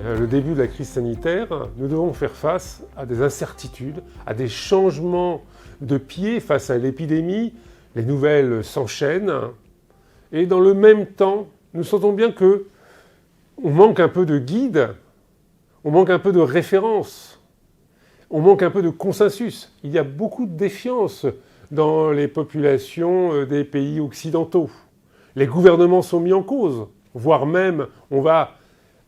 le début de la crise sanitaire, nous devons faire face à des incertitudes, à des changements de pied face à l'épidémie. Les nouvelles s'enchaînent. Et dans le même temps, nous sentons bien que on manque un peu de guide, on manque un peu de référence, on manque un peu de consensus. Il y a beaucoup de défiance dans les populations des pays occidentaux. Les gouvernements sont mis en cause, voire même on va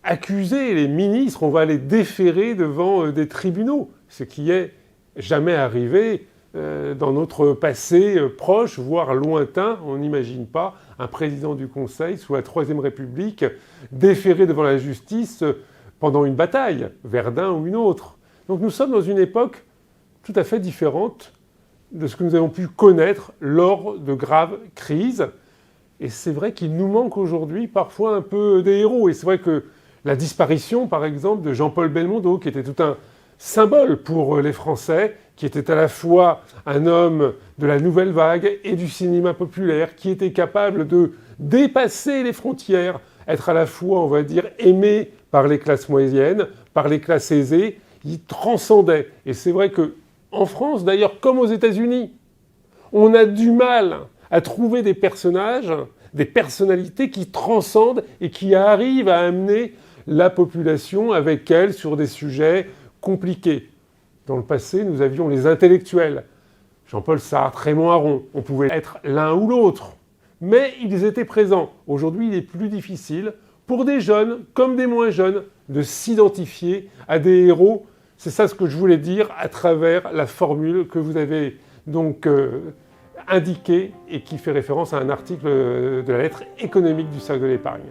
accuser les ministres, on va les déférer devant des tribunaux, ce qui est jamais arrivé dans notre passé proche, voire lointain. On n'imagine pas un président du Conseil sous la Troisième République déféré devant la justice pendant une bataille, Verdun ou une autre. Donc nous sommes dans une époque tout à fait différente de ce que nous avons pu connaître lors de graves crises. Et c'est vrai qu'il nous manque aujourd'hui parfois un peu des héros. Et c'est vrai que la disparition, par exemple, de Jean-Paul Belmondo, qui était tout un symbole pour les Français, qui était à la fois un homme de la nouvelle vague et du cinéma populaire, qui était capable de dépasser les frontières, être à la fois, on va dire, aimé par les classes moyennes, par les classes aisées. Il transcendait. Et c'est vrai qu'en France, d'ailleurs, comme aux États-Unis, on a du mal à trouver des personnages, des personnalités qui transcendent et qui arrivent à amener la population avec elle sur des sujets compliqués. Dans le passé, nous avions les intellectuels. Jean-Paul Sartre, Raymond Aron. On pouvait être l'un ou l'autre. Mais ils étaient présents. Aujourd'hui, il est plus difficile pour des jeunes comme des moins jeunes de s'identifier à des héros. C'est ça ce que je voulais dire à travers la formule que vous avez donc indiquée et qui fait référence à un article de la lettre économique du Cercle de l'épargne.